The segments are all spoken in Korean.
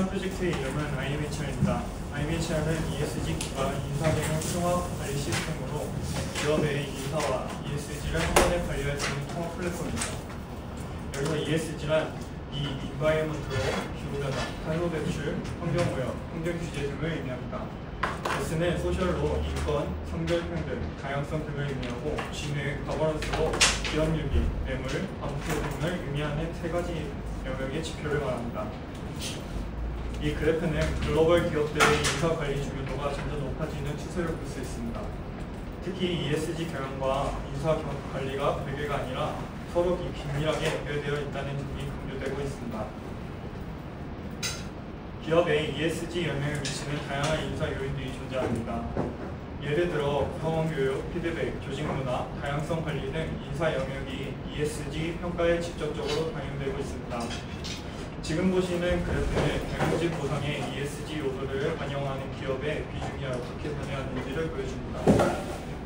프로젝트의 이름은 IMHR입니다. IMHR은 ESG 기반 인사경영 통합 관리 시스템으로 기업의 인사와 ESG를 한 번에 관리할 수 있는 통합 플랫폼입니다. 여기서 ESG란 Environment로 기후변화, 탄소 배출, 환경오염, 환경규제 등을 의미합니다. S는 소셜로 인권, 성별평등, 다양성 등을 의미하고 G는 거버넌스로 기업윤리, 뇌물, 암투 등을 의미하는 세 가지 영역의 지표를 말합니다. 이 그래프는 글로벌 기업들의 인사관리 중요도가 점점 높아지는 추세를 볼 수 있습니다. 특히 ESG 경영과 인사관리가 별개가 아니라 서로 긴밀하게 연결되어 있다는 점이 강조되고 있습니다. 기업에 ESG 영향을 미치는 다양한 인사 요인들이 존재합니다. 예를 들어 구성원 교육, 피드백, 조직 문화, 다양성 관리 등 인사 영역이 ESG 평가에 직접적으로 반영되고 있습니다. 지금 보시는 그래프는 경영진 보상의 ESG 요소를 반영하는 기업의 비중이 어떻게 변해왔는지를 보여줍니다.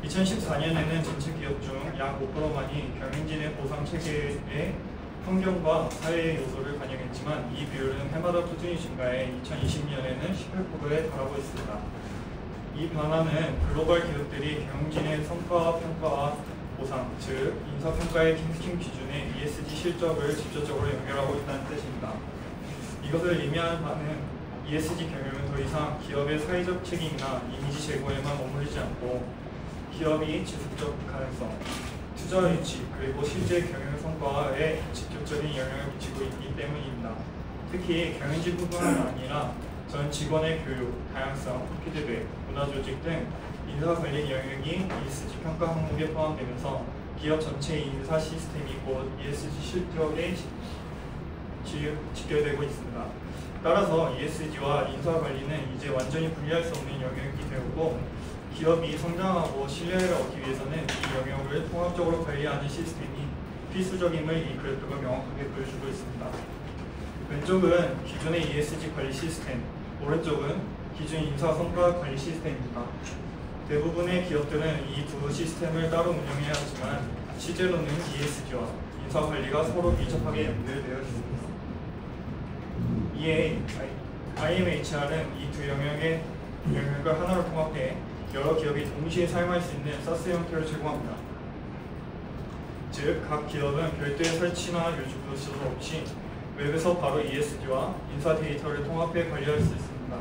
2014년에는 전체 기업 중 약 5%만이 경영진의 보상 체계에 환경과 사회의 요소를 반영했지만 이 비율은 해마다 꾸준히 증가해 2020년에는 18%에 달하고 있습니다. 이 변화는 글로벌 기업들이 경영진의 성과 평가와 보상, 즉 인사평가의 핵심 기준에 ESG 실적을 직접적으로 연결하고 있다는 뜻입니다. 이것을 의미하는 바는 ESG 경영은 더 이상 기업의 사회적 책임이나 이미지 제고에만 머무르지 않고 기업이 지속적 가능성, 투자 유치, 그리고 실제 경영 성과에 직접적인 영향을 미치고 있기 때문입니다. 특히 경영진뿐만 아니라 전 직원의 교육, 다양성, 피드백, 문화조직 등 인사관리 영역이 ESG 평가 항목에 포함되면서 기업 전체의 인사 시스템이 곧 ESG 실적에 직결되고 있습니다. 따라서 ESG와 인사관리는 이제 완전히 분리할 수 없는 영역이 되었고 기업이 성장하고 신뢰를 얻기 위해서는 이 영역을 통합적으로 관리하는 시스템이 필수적임을 이 그래프가 명확하게 보여주고 있습니다. 왼쪽은 기존의 ESG 관리 시스템, 오른쪽은 기존 인사 성과 관리 시스템입니다. 대부분의 기업들은 이 두 시스템을 따로 운영해야 하지만 실제로는 ESG와 인사관리가 서로 밀접하게 연결되어 있습니다. 이에 IMHR은 이 두 영역을 하나로 통합해 여러 기업이 동시에 사용할 수 있는 SaaS 형태를 제공합니다. 즉, 각 기업은 별도의 설치나 유지 프로세서 없이 웹에서 바로 ESG와 인사 데이터를 통합해 관리할 수 있습니다.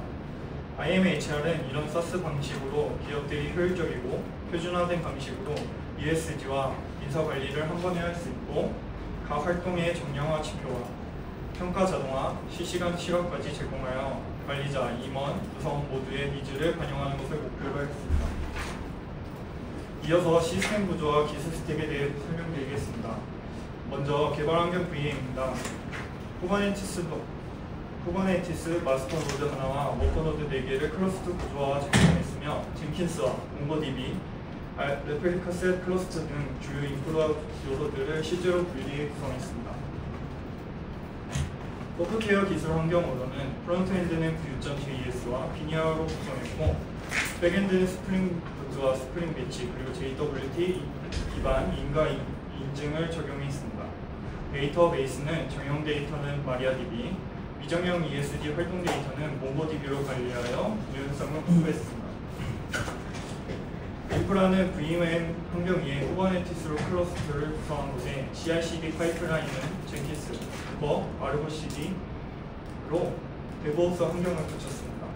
IMHR은 이런 SaaS 방식으로 기업들이 효율적이고 표준화된 방식으로 ESG와 인사 관리를 한 번에 할 수 있고 각 활동의 정량화 지표와 평가 자동화, 실시간 시각까지 제공하여 관리자, 임원, 구성원 모두의 니즈를 반영하는 것을 목표로 했습니다. 이어서 시스템 구조와 기술 스택에 대해 설명드리겠습니다. 먼저 개발 환경 VM입니다. 쿠버네티스 마스터 노드 하나와 워커 노드 4개를 클러스터 구조화 적용했으며 젠킨스와 몽고DB, 레플리카 셋 클러스터 등 주요 인프라 요소들을 실제로 분리해 구성했습니다. 워크케어 기술 환경으로는 프론트엔드는 Vue.js와 비니아로 구성했고 백엔드는 스프링부트와 스프링 배치 그리고 JWT 기반 인가 인증을 적용했습니다. 데이터베이스는 정형 데이터는 MariaDB, 미정형 ESG 활동 데이터는 몽고DB로 관리하여 유연성을 확보했습니다. 인프라는 VM 환경 위에 쿠버네티스로 클러스터를 구성한 곳에 CI/CD 파이프라인은 젠킨스, 쿠버, 아르고 CD로 데브옵스 환경을 갖췄습니다.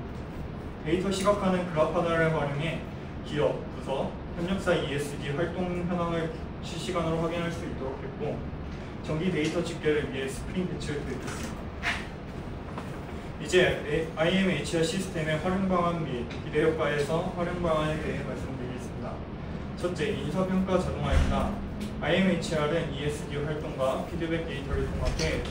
데이터 시각화는 그라파다를 활용해 기업, 부서, 협력사 ESG 활동 현황을 실시간으로 확인할 수 있도록 했고 정기 데이터 집계를 위해 스프링 배치를 도입했습니다. 이제 IMHR 시스템의 활용 방안 및 기대 효과에서 활용 방안에 대해 말씀드리겠습니다. 첫째, 인사평가 자동화입니다. IMHR은 ESG 활동과 피드백 데이터를 통합해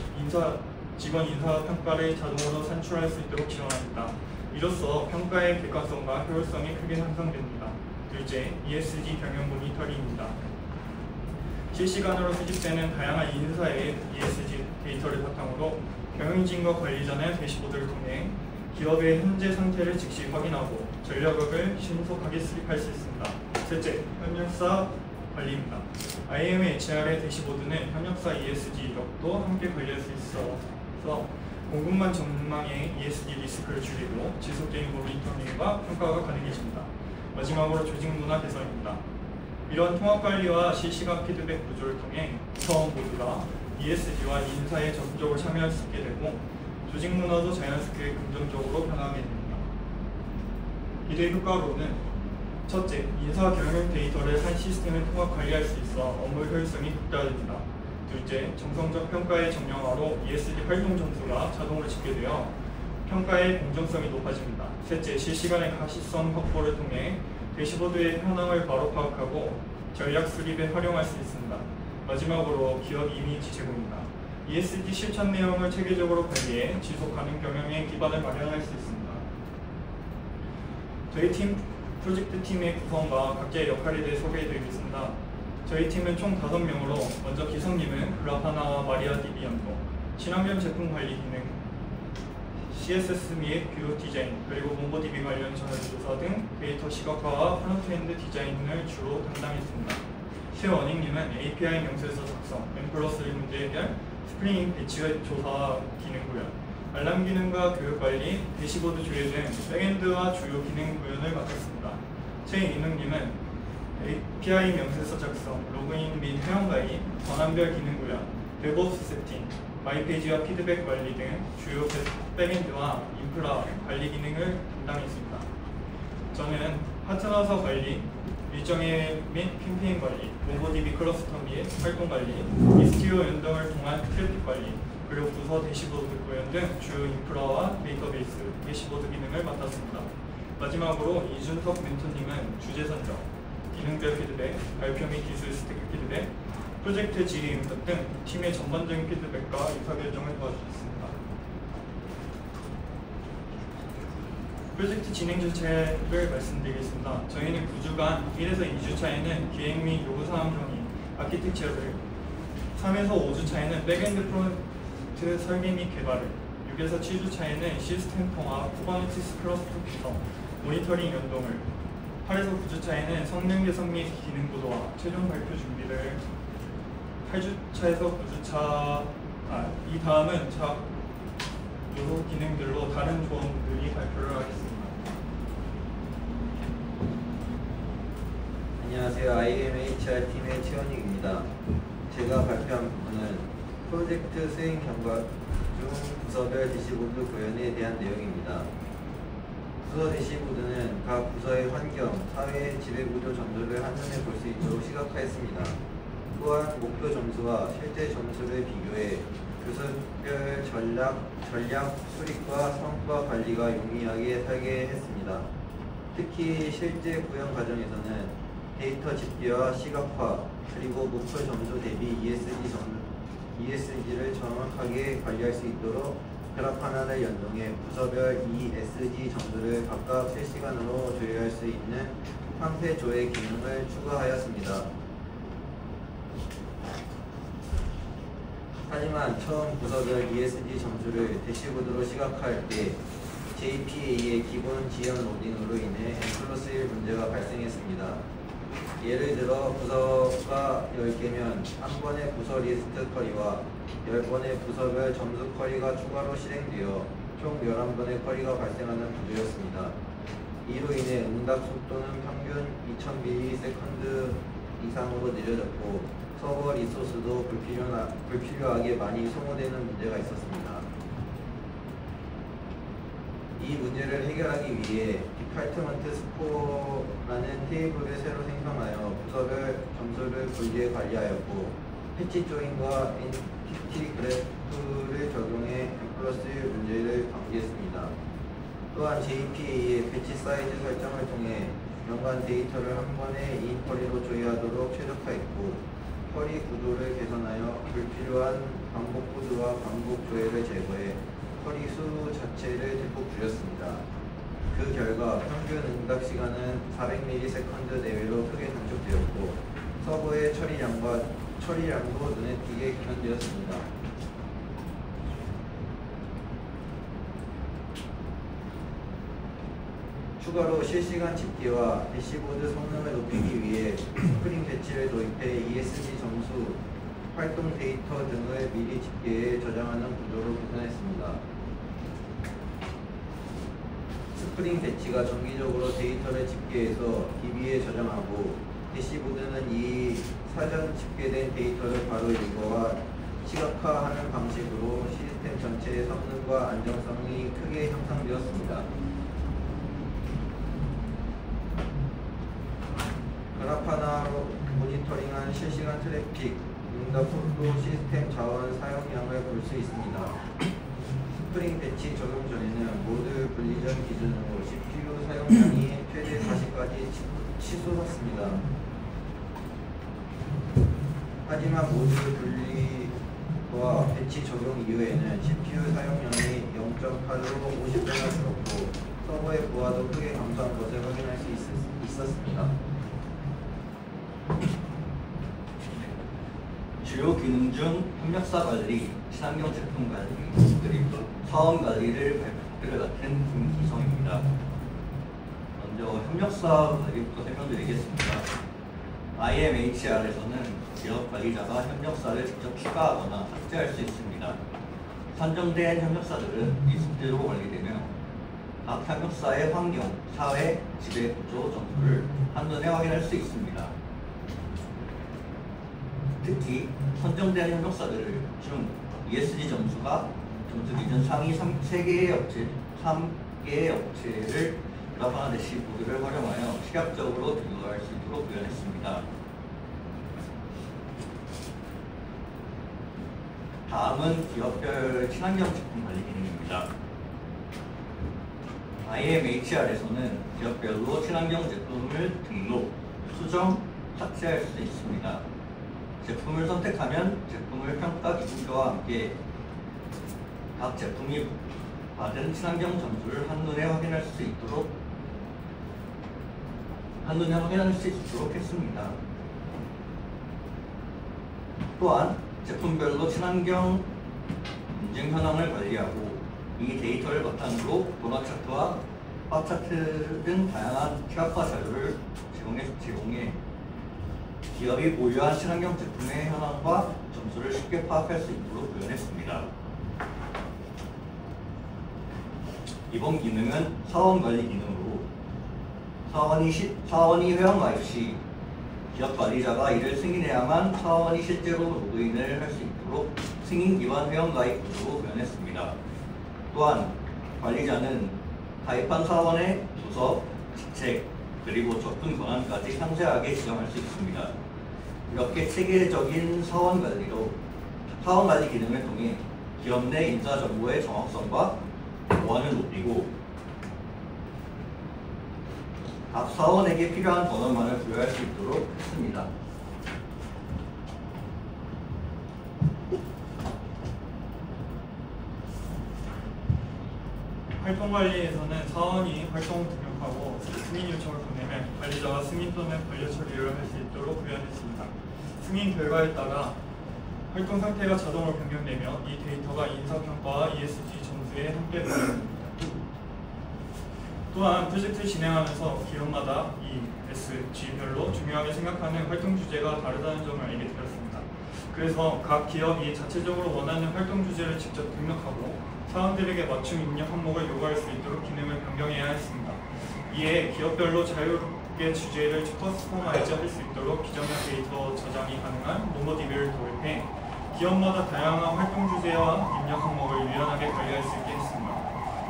직원 인사 평가를 자동으로 산출할 수 있도록 지원합니다. 이로써 평가의 객관성과 효율성이 크게 향상됩니다. 둘째, ESG 경영 모니터링입니다. 실시간으로 수집되는 다양한 인사의 ESG 데이터를 바탕으로 경영진과 관리자는 대시보드를 통해 기업의 현재 상태를 즉시 확인하고 전략을 신속하게 수립할 수 있습니다. 셋째, 협력사 관리입니다. IMHR의 대시보드는 협력사 ESG 이력도 함께 관리할 수 있어서 공급망 전망의 ESG 리스크를 줄이고 지속적인 모니터링과 평가가 가능해집니다. 마지막으로 조직 문화 개선입니다. 이런 통합 관리와 실시간 피드백 구조를 통해 구성원 모두가 ESG와 인사에 적극적으로 참여할 수 있게 되고 조직 문화도 자연스럽게 긍정적으로 변하게 됩니다. 이의 효과로는 첫째, 인사 경영 데이터를 한 시스템에 통합 관리할 수 있어 업무 효율성이 극대화됩니다. 둘째, 정성적 평가의 정량화로 ESG 활동 점수가 자동으로 집계되어 평가의 공정성이 높아집니다. 셋째, 실시간의 가시성 확보를 통해 대시보드의 현황을 바로 파악하고 전략 수립에 활용할 수 있습니다. 마지막으로 기업 이미지 제고입니다. ESG 실천 내용을 체계적으로 관리해 지속 가능 경영의 기반을 마련할 수 있습니다. 저희 팀 프로젝트 팀의 구성과 각자의 역할에 대해 소개해드리겠습니다. 저희 팀은 총 5명으로 먼저 기성님은 그라파나와 마리아DB 연구, 친환경 제품 관리 기능, CSS 및 뷰 디자인, 그리고 몽고DB 관련 전화조사 등 데이터 시각화와 프론트엔드 디자인을 주로 담당했습니다. 최원익님은 API 명세서 작성, M+1 문제 해결, 스프링 배치 조사 기능 구현, 알람 기능과 교육 관리, 대시보드 조회 등 백엔드와 주요 기능 구현을 맡았습니다. 최인웅님은 API 명세서 작성, 로그인 및 회원 가입, 권한별 기능 구현, 데브옵스 세팅, 마이페이지와 피드백 관리 등 주요 백엔드와 인프라 관리 기능을 담당했습니다. 저는 파트너사 관리, 일정회 및 캠페인 관리, 몽고DB 클러스터 및 활동 관리, 이스티오 연동을 통한 트래픽 관리, 그리고 부서 대시보드 구현 등 주요 인프라와 데이터베이스, 대시보드 기능을 맡았습니다. 마지막으로 이준석 멘토님은 주제 선정, 기능별 피드백, 발표 및 기술 스태크 피드백, 프로젝트 질의 응답 등 팀의 전반적인 피드백과 의사결정을 도와주셨습니다. 프로젝트 진행 절차를 말씀드리겠습니다. 저희는 9주간 1에서 2주차에는 기획 및 요구사항 정의, 아키텍처를, 3에서 5주차에는 백엔드 프론트 설계 및 개발을, 6에서 7주차에는 시스템 통합, 쿠버네티스 클러스터 구성, 모니터링 연동을, 8에서 9주차에는 성능 개선 및 기능 구도화, 최종 발표 준비를, 8주차에서 9주차, 이 다음은 요소 기능들로 다른 조언들이 발표를 하겠습니다. 안녕하세요. IMHR 팀의 최원익입니다. 제가 발표한 부분은 프로젝트 수행 경과 중 부서별 대시보드 구현에 대한 내용입니다. 부서 대시보드는 각 부서의 환경, 사회, 지배구조 점수를 한눈에 볼 수 있도록 시각화했습니다. 또한 목표 점수와 실제 점수를 비교해 부서별 전략 수립과 성과 관리가 용이하게 설계했습니다. 특히 실제 구현 과정에서는 데이터 집계와 시각화, 그리고 목표 점수 대비 ESG를 정확하게 관리할 수 있도록 그라파나를 연동해 부서별 ESG 점수를 각각 실시간으로 조회할 수 있는 황태 조회 기능을 추가하였습니다. 하지만 처음 부서별 ESG 점수를 대시보드로 시각화할 때 JPA의 기본 지연 로딩으로 인해 N+1 문제가 발생했습니다. 예를 들어 부서가 10개면 한 번의 부서 리스트 쿼리와 10번의 부서별 점수 쿼리가 추가로 실행되어 총 11번의 쿼리가 발생하는 구조였습니다. 이로 인해 응답 속도는 평균 2000ms 이상으로 느려졌고 서버 리소스도 불필요하게 많이 소모되는 문제가 있었습니다. 이 문제를 해결하기 위해 디파트먼트 스코어라는 테이블을 새로 생성하여 부서별 점수를 분리해 관리하였고 패치 조인과 엔티티 그래프를 적용해 N+1 문제를 방지했습니다. 또한 JPA의 배치 사이즈 설정을 통해 연관 데이터를 한 번에 2쿼리로 조회하도록 최적화했고 쿼리 구도를 개선하여 불필요한 반복 코드와 반복 조회를 제거해 쿼리 수 자체를 대폭 줄였습니다. 그 결과 평균 응답 시간은 400ms 내외로 크게 단축되었고 서버의 처리량도 눈에 띄게 개선되었습니다. 추가로 실시간 집계와 대시보드 성능을 높이기 위해 스프링 배치를 도입 활동 데이터 등을 미리 집계해 저장하는 구조로 구성했습니다. 스프링 배치가 정기적으로 데이터를 집계해서 DB에 저장하고 대시보드는 이 사전 집계된 데이터를 바로 읽어와 시각화하는 방식으로 시스템 전체의 성능과 안정성이 크게 향상되었습니다. 그래파나로 모니터링한 실시간 트래픽, 응답 속도, 시스템 자원 사용량을 볼 수 있습니다. 스프링 배치 적용 전에는 모드 분리 전 기준으로 CPU 사용량이 최대 40까지 치솟았습니다. 하지만 모드 분리와 배치 적용 이후에는 CPU 사용량이 0.8로 50배나 줄었고 서버의 부하도 크게 감소한 것을 확인할 수 있었습니다. 주요 기능 중 협력사 관리, 친환경 제품 관리, 그리고 사원 관리를 발표를 같은 기성입니다. 먼저 협력사 관리부터 설명드리겠습니다. IMHR에서는 기업 관리자가 협력사를 직접 추가하거나 삭제할 수 있습니다. 선정된 협력사들은 리스트로 관리되며 각 협력사의 환경, 사회, 지배 구조 정보를 한눈에 확인할 수 있습니다. 특히 선정된 협력사들을 중 ESG 점수 기준 상위 3개의 업체를 그래프나 대시보드를 활용하여 시각적으로 비교할 수 있도록 구현했습니다. 다음은 기업별 친환경 제품 관리 기능입니다. IMHR에서는 기업별로 친환경 제품을 등록, 수정, 삭제할 수 있습니다. 제품을 선택하면 제품을 평가 기준표와 함께 각 제품이 받은 친환경 점수를 한눈에 확인할 수 있도록 했습니다. 또한 제품별로 친환경 인증 현황을 관리하고 이 데이터를 바탕으로 도넛 차트와 바 차트 등 다양한 시각화 자료를 제공해 기업이 보유한 친환경 제품의 현황과 점수를 쉽게 파악할 수 있도록 구현했습니다. 이번 기능은 사원 관리 기능으로 사원이 회원 가입 시 기업 관리자가 이를 승인해야만 사원이 실제로 로그인을 할 수 있도록 승인 기반 회원 가입 구조로 구현했습니다. 또한 관리자는 가입한 사원의 부서, 직책, 그리고 접근 권한까지 상세하게 지정할 수 있습니다. 이렇게 체계적인 사원 관리 기능을 통해 기업 내 인사 정보의 정확성과 보안을 높이고 각 사원에게 필요한 권한만을 부여할 수 있도록 했습니다. 활동관리에서는 사원이 활동 등록하고 승인 요청을 보내면 관리자가 승인 또는 반려 처리를 할 수 있도록 구현했습니다. 승인 결과에 따라 활동 상태가 자동으로 변경되며 이 데이터가 인사평가와 ESG 점수에 함께 반영됩니다. 또한 프로젝트를 진행하면서 기업마다 ESG별로 중요하게 생각하는 활동 주제가 다르다는 점을 알게 되었습니다. 그래서 각 기업이 자체적으로 원하는 활동 주제를 직접 등록하고 사원들에게 맞춤 입력 항목을 요구할 수 있도록 기능을 변경해야 했습니다. 이에 기업별로 자유롭게 주제를 커스터마이즈 할 수 있도록 기존의 데이터 저장이 가능한 모모DB를 도입해 기업마다 다양한 활동 주제와 입력 항목을 유연하게 관리할 수 있게 했습니다.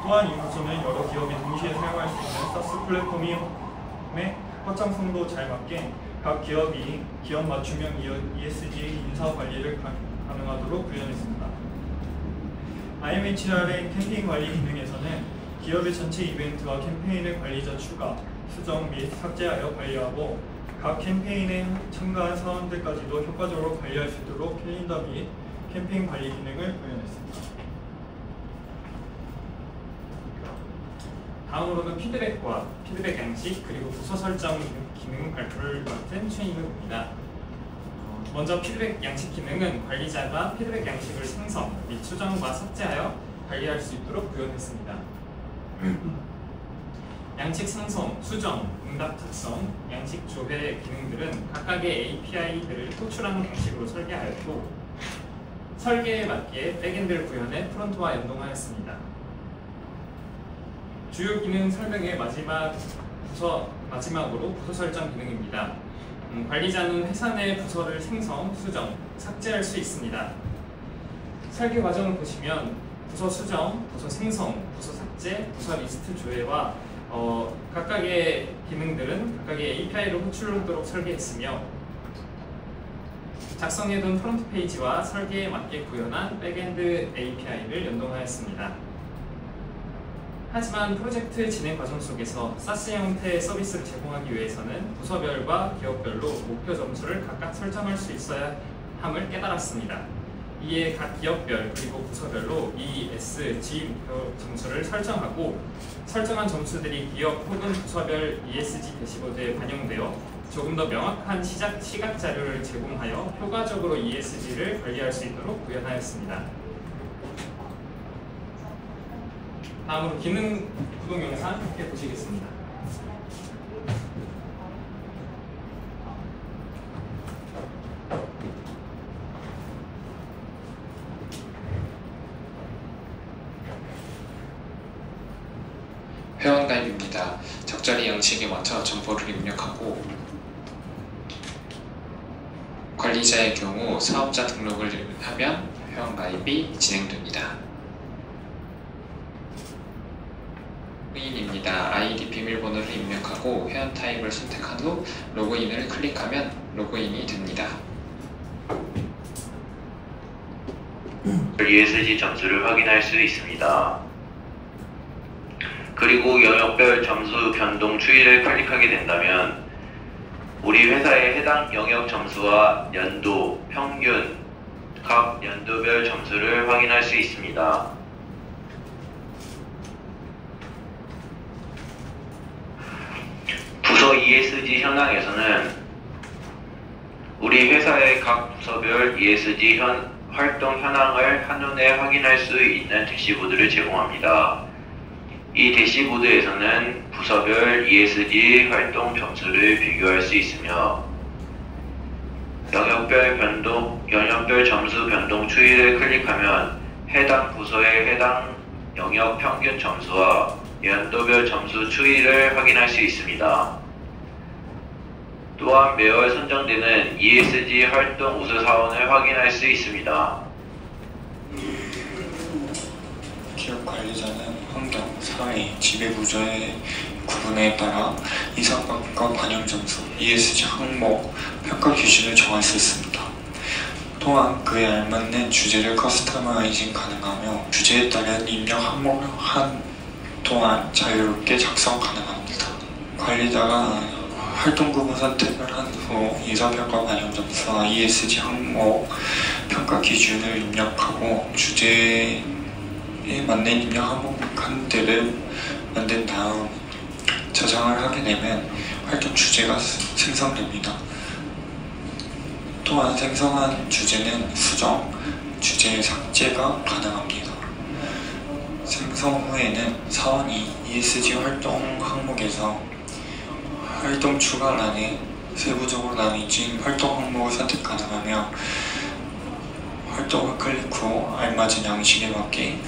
또한 이 구조는 여러 기업이 동시에 사용할 수 있는 SaaS 플랫폼의 확장성도 잘 맞게 각 기업이 기업 맞춤형 ESG 인사 관리를 가능하도록 구현했습니다. IMHR의 캠페인 관리 기능에서는 기업의 전체 이벤트와 캠페인의 관리자 추가, 수정 및 삭제하여 관리하고 각 캠페인에 참가한 사원들까지도 효과적으로 관리할 수 있도록 캘린더 및 캠페인 관리 기능을 구현했습니다. 다음으로는 피드백 양식 그리고 부서 설정 기능 발표를 맡은 최인욱입니다. 먼저 피드백 양식 기능은 관리자가 피드백 양식을 생성 및 수정과 삭제하여 관리할 수 있도록 구현했습니다. 양식 생성, 수정, 응답 특성, 양식 조회 기능들은 각각의 API들을 호출하는 방식으로 설계하였고 설계에 맞게 백엔드를 구현해 프론트와 연동하였습니다. 주요 기능 설명의 마지막으로 부서 설정 기능입니다. 관리자는 회사 내 부서를 생성, 수정, 삭제할 수 있습니다. 설계 과정을 보시면 부서 수정, 부서 생성, 부서 삭제, 부서 리스트 조회와 각각의 기능들은 각각의 API로 호출하도록 설계했으며 작성해둔 프론트 페이지와 설계에 맞게 구현한 백엔드 API를 연동하였습니다. 하지만 프로젝트 진행 과정 속에서 SaaS 형태의 서비스를 제공하기 위해서는 부서별과 기업별로 목표 점수를 각각 설정할 수 있어야 함을 깨달았습니다. 이에 각 기업별 그리고 부서별로 ESG 목표 점수를 설정하고 설정한 점수들이 기업 혹은 부서별 ESG 대시보드에 반영되어 조금 더 명확한 시각 자료를 제공하여 효과적으로 ESG를 관리할 수 있도록 구현하였습니다. 다음으로 기능 구동 영상 함께 보시겠습니다. 회원가입입니다. 적절히 양식에 맞춰 정보를 입력하고 관리자의 경우 사업자 등록을 하면 회원가입이 진행됩니다. 로그인입니다. 아이디 비밀번호를 입력하고 회원 타입을 선택한 후 로그인을 클릭하면 로그인이 됩니다. ESG 점수를 확인할 수 있습니다. 그리고 영역별 점수 변동 추이를 클릭하게 된다면 우리 회사의 해당 영역 점수와 연도, 평균, 각 연도별 점수를 확인할 수 있습니다. 부서 ESG 현황에서는 우리 회사의 각 부서별 ESG 활동 현황을 한눈에 확인할 수 있는 대시보드를 제공합니다. 이 대시보드에서는 부서별 ESG 활동 점수를 비교할 수 있으며 영역별 점수 변동 추이를 클릭하면 해당 부서의 해당 영역 평균 점수와 연도별 점수 추이를 확인할 수 있습니다. 또한 매월 선정되는 ESG 활동 우수 사원을 확인할 수 있습니다. 기업 관리자는 환경, 사회, 지배구조의 구분에 따라 이상평가 반영 점수, ESG 항목, 평가 기준을 정할 수 있습니다. 또한 그에 알맞는 주제를 커스터마이징 가능하며 주제에 따른 입력 항목 또한 자유롭게 작성 가능합니다. 관리자가 활동 구분 선택을 한 후 이상평가 반영 점수와 ESG 항목, 평가 기준을 입력하고 주제에 맞는 입력 항목 한 대를 만든 다음 저장을 하게 되면 활동 주제가 생성됩니다. 또한 생성한 주제는 수정, 주제 삭제가 가능합니다. 생성 후에는 사원이 ESG 활동 항목에서 활동 추가란에 세부적으로 나뉘어진 활동 항목을 선택 가능하며 활동을 클릭 후 알맞은 양식에 맞게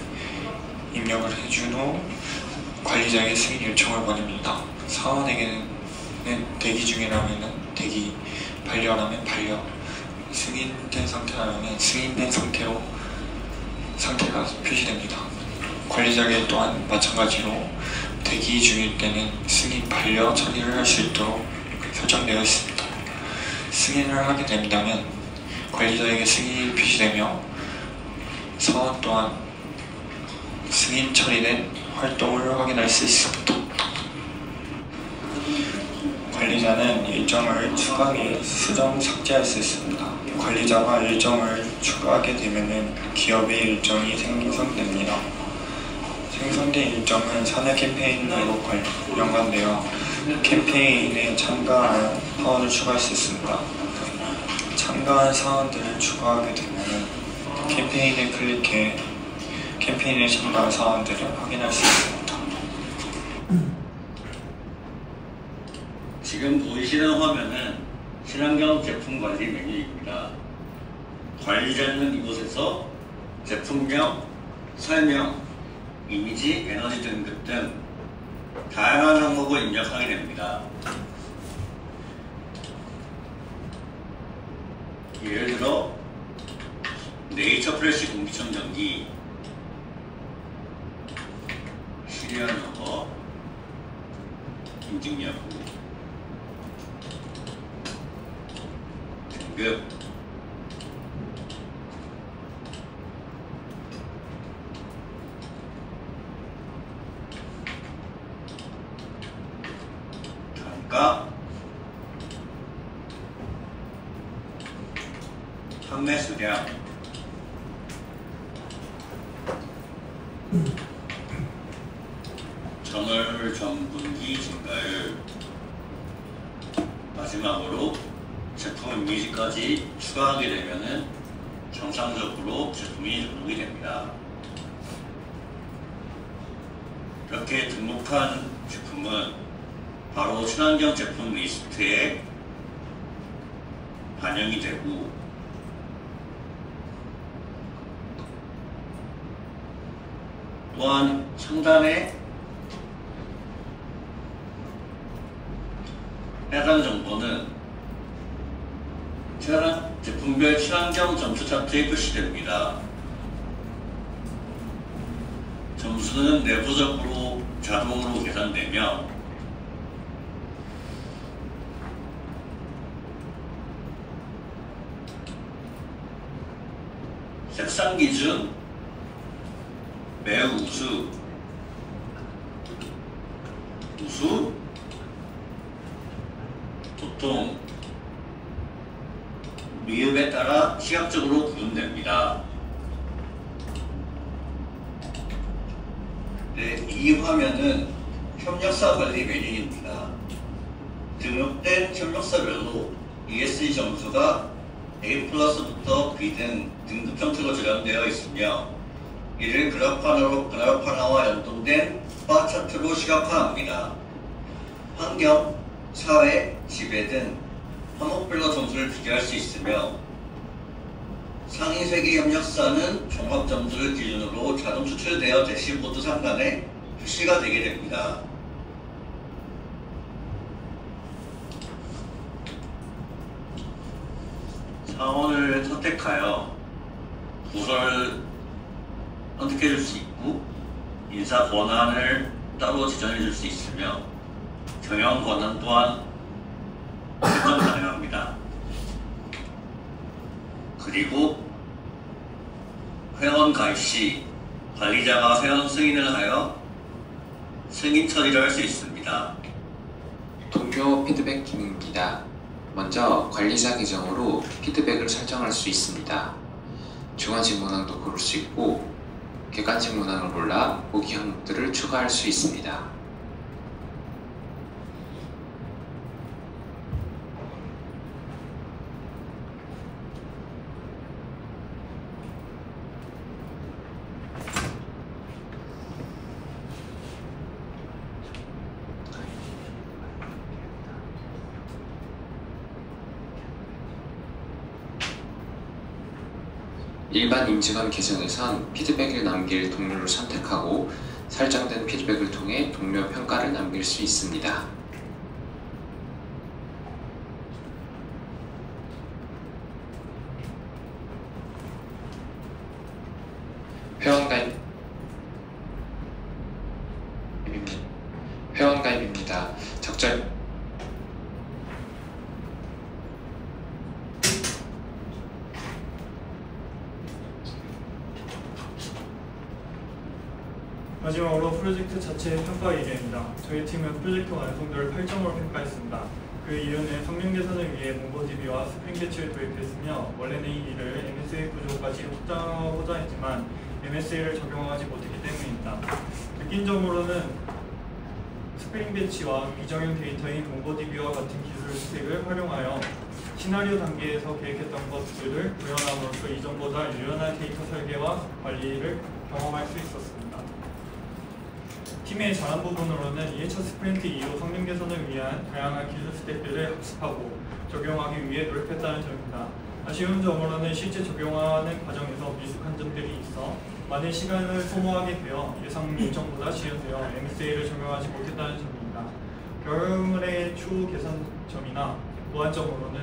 입력을 해준 후 관리자에게 승인 요청을 보냅니다. 사원에게는 대기 중이라면 대기, 반려라면 반려, 승인된 상태라면 승인된 상태가 표시됩니다. 관리자에게 또한 마찬가지로 대기 중일 때는 승인, 반려 처리를 할 수 있도록 설정되어 있습니다. 승인을 하게 된다면 관리자에게 승인이 표시되며 사원 또한 승인 처리된 활동을 확인할 수 있습니다. 관리자는 일정을 추가하게 수정, 삭제할 수 있습니다. 관리자가 일정을 추가하게 되면 기업의 일정이 생성됩니다. 생성된 일정은 사내 캠페인으로 연관되어 캠페인에 참가한 사원을 추가할 수 있습니다. 참가한 사원들을 추가하게 되면 캠페인을 클릭해 캠페인에 참가한 사원들을 확인할 수 있습니다. 지금 보이시는 화면은 친환경 제품 관리 메뉴입니다. 관리자는 이곳에서 제품명, 설명, 이미지, 에너지 등급 등 다양한 항목을 입력하게 됩니다. 예를 들어 네이처 프레시 공기청정기, 시리얼 넘버, 인증 여부, 등급, 단가, 판매 수량, 전월 전분기 증가율, 마지막으로 제품 이미지까지 추가하게 되면 정상적으로 제품이 등록이 됩니다. 이렇게 등록한 제품은 바로 친환경 제품 리스트에 반영이 되고 또한 상단에 해당 정보는 제품별 친환경 점수 차트에 표시됩니다. 점수는 내부적으로 자동으로 계산되며 색상 기준, 매우 우수, 우수, 보통, 미흡에 따라 시각적으로 구분됩니다. 네, 이 화면은 협력사 관리 메뉴입니다. 등록된 협력사별로 ESG 점수가 A+부터 B 등 등급 형태로 저장되어 있으며 이를 그래프화나와 연동된 바 차트로 시각화합니다. 환경, 사회, 지배 등 항목별로 점수를 비교할 수 있으며 상위 3개 협력사는 종합 점수를 기준으로 자동 추출되어 대시보드 상단에 표시가 되게 됩니다. 사원을 선택하여 부서를 선택해 줄 수 있고 인사 권한을 따로 지정해 줄 수 있으며 경영 권한 또한 설정 가능합니다. 그리고 회원 가입 시 관리자가 회원 승인을 하여 승인 처리를 할 수 있습니다. 동료 피드백 기능입니다. 먼저 관리자 계정으로 피드백을 설정할 수 있습니다. 중간직 문항도 고를 수 있고 객관직 문항을 골라 보기 항목들을 추가할 수 있습니다. 일반 임직원 계정에선 피드백을 남길 동료를 선택하고 설정된 피드백을 통해 동료 평가를 남길 수 있습니다. 회원 가입입니다. 마지막으로 프로젝트 자체의 평가 이례입니다. 저희 팀은 프로젝트 완성도를 8점으로 평가했습니다. 그 이유는 성능 개선을 위해 몽고DB와 스프링 배치를 도입했으며 원래는 이 일을 MSA 구조까지 확장하고자 했지만 MSA를 적용하지 못했기 때문입니다. 느낀 점으로는 스프링 배치와 비정형 데이터인 몽고DB와 같은 기술 스택을 활용하여 시나리오 단계에서 계획했던 것들을 구현함으로써 이전보다 유연한 데이터 설계와 관리를 경험할 수 있었습니다. 팀의 잘한 부분으로는 2회차 스프린트 이후 성능 개선을 위한 다양한 기술 스택들을 학습하고 적용하기 위해 노력했다는 점입니다. 아쉬운 점으로는 실제 적용하는 과정에서 미숙한 점들이 있어 많은 시간을 소모하게 되어 예상 일정보다 지연되어 MSA를 적용하지 못했다는 점입니다. 결과물의 추후 개선점이나 보완점으로는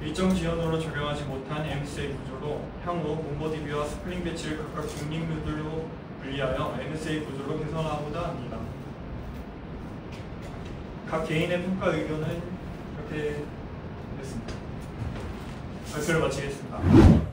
일정 지연으로 적용하지 못한 MSA 구조로 향후 몽고DB와 스프링 배치를 각각 중립 모듈로 분리하여 MSA 구조로 개선하고자 합니다. 각 개인의 평가 의견은 이렇게 됐습니다. 발표를 마치겠습니다.